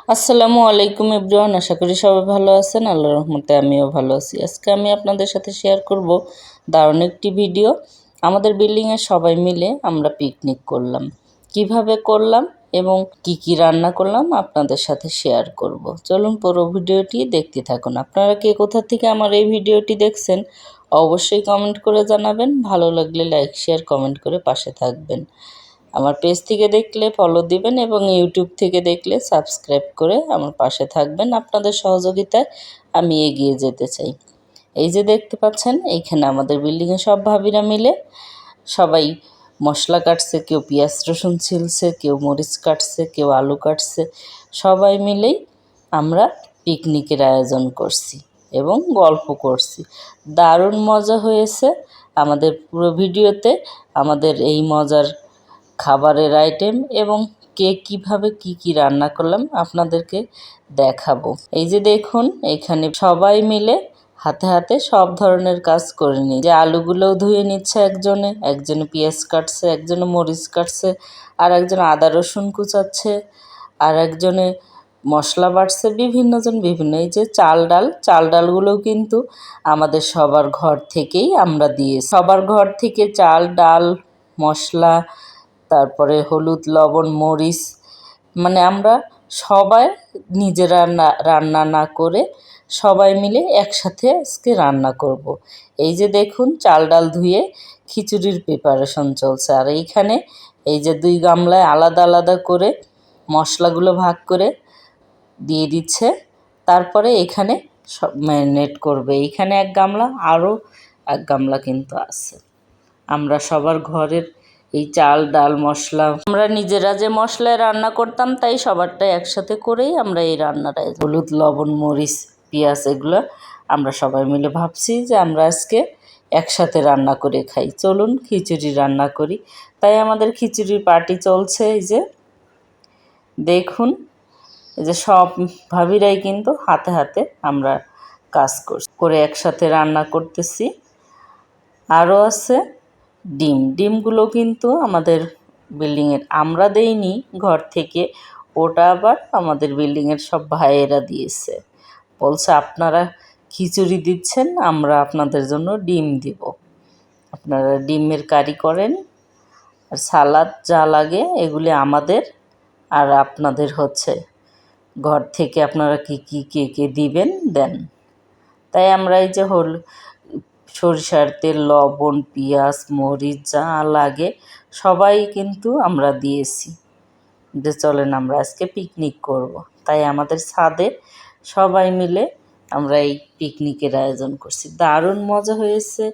আসসালামু আলাইকুম এভরিওয়ান, আশা করি সবাই ভালো আছেন। আল্লাহর রহমতে আমিও ভালো আছি। আজকে আমি আপনাদের সাথে শেয়ার করব দারুণ একটি ভিডিও। আমাদের বিল্ডিংয়ে সবাই মিলে আমরা পিকনিক করলাম। কিভাবে করলাম এবং কি কি রান্না করলাম আপনাদের সাথে শেয়ার করব। চলুন পুরো ভিডিওটি দেখতে থাকুন। আপনারা কে কোথা থেকে আমার এই ভিডিওটি দেখছেন অবশ্যই কমেন্ট করে জানাবেন। ভালো লাগলে লাইক শেয়ার কমেন্ট করে পাশে থাকবেন। আমার পেজ থেকে দেখলে ফলো দিবেন এবং ইউটিউব থেকে দেখলে সাবস্ক্রাইব করে আমার পাশে থাকবেন। আপনাদের সহযোগিতায় আমি এগিয়ে যেতে চাই। এই যে দেখতে পাচ্ছেন, এইখানে আমাদের বিল্ডিংয়ে সব ভাবিরা মিলে সবাই মশলা কাটছে, কেউ পেঁয়াজ রসুন ছিলছে, কেউ মরিচ কাটছে, কেউ আলু কাটছে। সবাই মিলেই আমরা পিকনিকের আয়োজন করছি এবং গল্প করছি। দারুণ মজা হয়েছে। আমাদের পুরো ভিডিওতে আমাদের এই মজার খাবারের আইটেম এবং কে কীভাবে কি রান্না করলাম আপনাদেরকে দেখাবো। এই যে দেখুন, এখানে সবাই মিলে হাতে হাতে সব ধরনের কাজ করে নিই। যে আলুগুলোও ধুয়ে নিচ্ছে একজনে পেঁয়াজ কাটছে, একজনে মরিচ কাটছে, আর একজন আদা রসুন কুচাচ্ছে, আর একজনে মশলা বাটছে। বিভিন্নজন বিভিন্ন। এই যে চাল ডালগুলোও কিন্তু আমাদের সবার ঘর থেকেই আমরা দিয়ে, সবার ঘর থেকে চাল ডাল মশলা, তারপরে হলুদ লবণ মরিচ, মানে আমরা সবাই নিজেরা রান্না না করে সবাই মিলে একসাথে আজকে রান্না করব। এই যে দেখুন, চাল ডাল ধুয়ে খিচুড়ির প্রিপারেশন চলছে। আর এইখানে এই যে 2 গামলায় আলাদা আলাদা করে মশলাগুলো ভাগ করে দিয়ে দিচ্ছে। তারপরে এখানে সব ম্যারিনেট করবে। এইখানে 1 গামলা, আরও 1 গামলা কিন্তু আছে। আমরা সবার ঘরের এই চাল ডাল মশলা আমরা নিজেরা যে মশলায় রান্না করতাম তাই সবারটাই একসাথে করেই আমরা এই রান্নাটায় হলুদ লবণ মরিচ পেঁয়াজ এগুলো আমরা সবাই মিলে ভাবছি যে আমরা আজকে একসাথে রান্না করে খাই। চলুন খিচুড়ি রান্না করি। তাই আমাদের খিচুড়ির পার্টি চলছে। এই যে দেখুন, এই যে সব ভাবিরাই কিন্তু হাতে হাতে আমরা কাজ করে একসাথে রান্না করতেছি। আরও আছে ডিমগুলো কিন্তু আমাদের বিল্ডিংয়ের আমরা দেইনি ঘর থেকে, ওটা আবার আমাদের বিল্ডিংয়ের সব ভাইয়েরা দিয়েছে। বলছে আপনারা খিচুড়ি দিচ্ছেন, আমরা আপনাদের জন্য ডিম দিব, আপনারা ডিমের কারি করেন, আর সালাদ যা লাগে এগুলি আমাদের, আর আপনাদের হচ্ছে ঘর থেকে আপনারা কে দিবেন দেন। তাই আমরা এই যে সরিষার তেল লবণ পেঁয়াজ মরিচ যা লাগে সবাই কিন্তু আমরা দিয়েছি যে চলেন আমরা আজকে পিকনিক করব। তাই আমাদের ছাদে সবাই মিলে আমরা এই পিকনিকের আয়োজন করছি। দারুণ মজা হয়েছে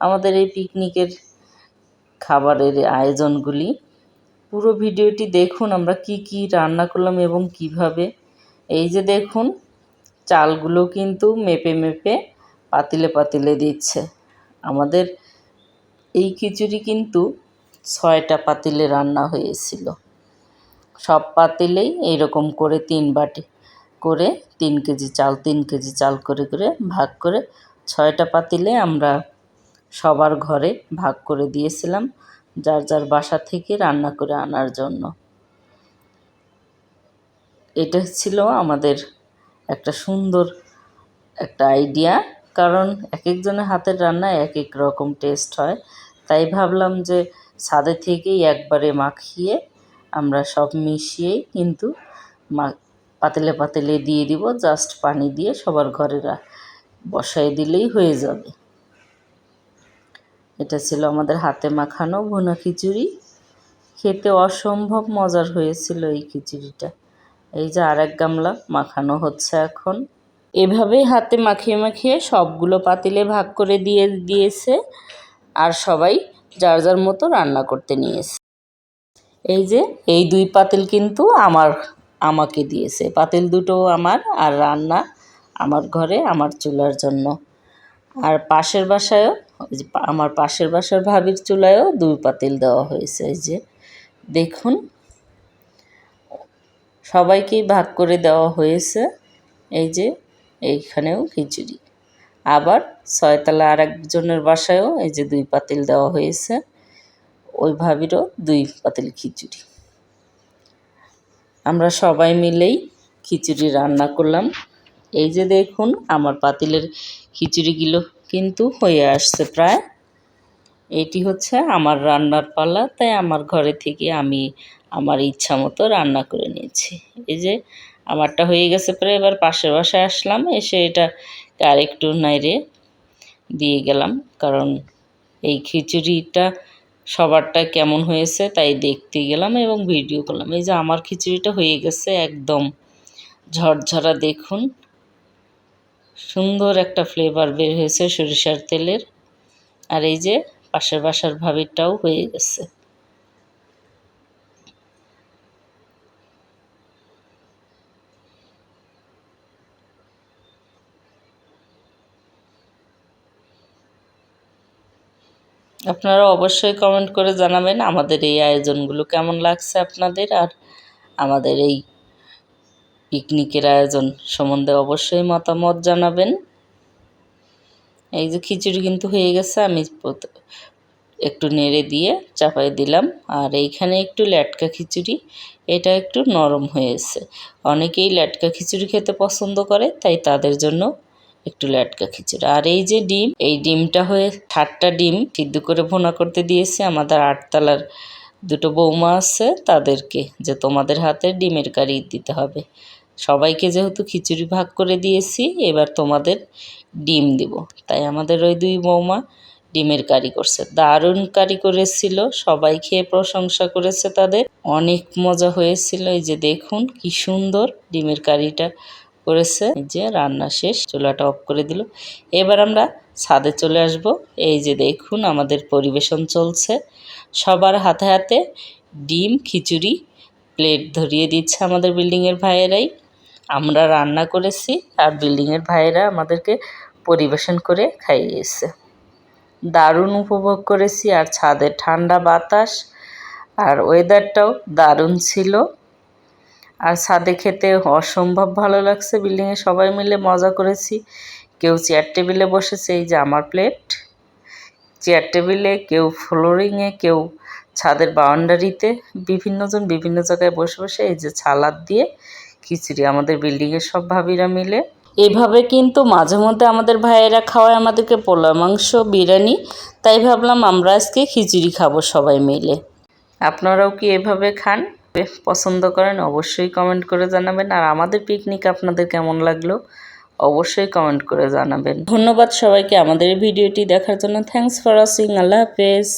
আমাদের এই পিকনিকের খাবারের আয়োজনগুলি। পুরো ভিডিওটি দেখুন আমরা কি রান্না করলাম এবং কিভাবে। এই যে দেখুন, চালগুলো কিন্তু মেপে মেপে পাতিলে পাতিলে দিচ্ছে। আমাদের এই খিচুড়ি কিন্তু 6টা পাতিলে রান্না হয়েছিল। সব পাতিলেই এইরকম করে 3 বাটি করে 3 কেজি চাল করে করে ভাগ করে 6টা পাতিলে আমরা সবার ঘরে ভাগ করে দিয়েছিলাম যার যার বাসা থেকে রান্না করে আনার জন্য। এটা ছিল আমাদের একটা সুন্দর একটা আইডিয়া, কারণ এক একজনের হাতের রান্না এক এক রকম টেস্ট হয়। তাই ভাবলাম যে ছাদে থেকেই একবারে মাখিয়ে আমরা সব মিশিয়েই কিন্তু পাতিলে পাতিলে দিয়ে দিব। জাস্ট পানি দিয়ে সবার ঘরে বসাই দিলেই হয়ে যাবে। এটা ছিল আমাদের হাতে মাখানো ভুনা খিচুড়ি। খেতে অসম্ভব মজার হয়েছিল এই খিচুড়িটা। এই যে আর 1 গামলা মাখানো হচ্ছে এখন। এভাবেই হাতে মাখিয়ে মাখিয়ে সবগুলো পাতিলে ভাগ করে দিয়েছে, আর সবাই যার যার মতো রান্না করতে নিয়েছে। এই যে এই 2 পাতিল কিন্তু আমাকে দিয়েছে। পাতিল দুটো আমার, আর রান্না আমার ঘরে আমার চুলার জন্য। আর পাশের বাসায়ও আমার পাশের বাসার ভাবির চুলায়ও 2 পাতিল দেওয়া হয়েছে। এই যে দেখুন, সবাইকেই ভাগ করে দেওয়া হয়েছে। এই যে এইখানেও খিচুড়ি। আবার 6 তলা আর একজনের বাসায়ও এই যে 2 পাতিল দেওয়া হয়েছে। ওই ভাবিরও 2 পাতিল খিচুড়ি। আমরা সবাই মিলেই খিচুড়ি রান্না করলাম। এই যে দেখুন আমার পাতিলের খিচুড়িগুলো কিন্তু হয়ে আসছে প্রায়। এটি হচ্ছে আমার রান্নার পালা, তাই আমার ঘরে থেকে আমি আমার ইচ্ছা মতো রান্না করে নিয়েছি। এই যে আমারটা হয়ে গেছে প্রায়, এবার পাশের বাসায় আসলাম, এসে এটা আরেকটু নাইড়ে দিয়ে গেলাম, কারণ এই খিচুড়িটা সবারটা কেমন হয়েছে তাই দেখতে গেলাম এবং ভিডিও করলাম। এই যে আমার খিচুড়িটা হয়ে গেছে একদম ঝরঝরা, দেখুন সুন্দর একটা ফ্লেভার বের হয়েছে সরিষার তেলের। আর এই যে পাশের বাসার ভাবিরটাও হয়ে গেছে। আপনারা অবশ্যই কমেন্ট করে জানাবেন আমাদের এই আয়োজনগুলো কেমন লাগছে আপনাদের, আর আমাদের এই পিকনিকের আয়োজন সম্বন্ধে অবশ্যই মতামত জানাবেন। এই যে খিচুড়ি কিন্তু হয়ে গেছে, আমি একটু নেড়ে দিয়ে চাপাই দিলাম। আর এইখানে একটু ল্যাটকা খিচুড়ি, এটা একটু নরম হয়েছে। অনেকেই ল্যাটকা খিচুড়ি খেতে পছন্দ করে, তাই তাদের জন্য একটু ল্যাটকা খিচুড়ি। আর এই যে ডিম, এই ডিমটা হয়ে 8টা ডিম সিদ্ধ করে ভুনা করতে দিয়েছি আমাদের 8তলার দুটো বৌমা আছে তাদেরকে, যে তোমাদের হাতে ডিমের কারি দিতে হবে। সবাইকে যেহেতু খিচুড়ি ভাগ করে দিয়েছি, এবার তোমাদের ডিম দিব, তাই আমাদের ওই 2 বৌমা ডিমের কারি করছে। দারুণ কারি করেছিল, সবাই খেয়ে প্রশংসা করেছে তাদের, অনেক মজা হয়েছিল। এই যে দেখুন কি সুন্দর ডিমের কারিটা করেছে। এই যে রান্না শেষ, চুলাটা অফ করে দিল। এবার আমরা ছাদে চলে আসব। এই যে দেখুন আমাদের পরিবেশন চলছে, সবার হাতে হাতে ডিম খিচুড়ি প্লেট ধরিয়ে দিচ্ছে আমাদের বিল্ডিংয়ের ভাইয়েরাই। আমরা রান্না করেছি আর বিল্ডিংয়ের ভাইয়েরা আমাদেরকে পরিবেশন করে খাইয়েছে। দারুণ উপভোগ করেছি, আর ছাদে ঠান্ডা বাতাস আর ওয়েদারটাও দারুণ ছিল। আর ছাদে খেতে অসম্ভব ভালো লাগছে, বিল্ডিংয়ে সবাই মিলে মজা করেছি। কেউ চেয়ার টেবিলে বসেছে, এই যে আমার প্লেট চেয়ার টেবিলে, কেউ ফ্লোরিংয়ে, কেউ ছাদের বাউন্ডারিতে, বিভিন্নজন বিভিন্ন জায়গায় বসে বসে এই যে ছালাদ দিয়ে খিচুড়ি আমাদের বিল্ডিংয়ের সব ভাবিরা মিলে। এভাবে কিন্তু মাঝে মধ্যে আমাদের ভাইয়েরা খাওয়ায় আমাদেরকে পোলা মাংস, বিরিয়ানি, তাই ভাবলাম আমরা আজকে খিচুড়ি খাবো সবাই মিলে। আপনারাও কি এভাবে খান, পছন্দ করেন? অবশ্যই কমেন্ট করে জানাবেন। আর আমাদের পিকনিক আপনাদের কেমন লাগলো অবশ্যই কমেন্ট করে জানাবেন। ধন্যবাদ সবাইকে আমাদের এই ভিডিওটি দেখার জন্য। Thanks for watching. আল্লাহ হাফেজ।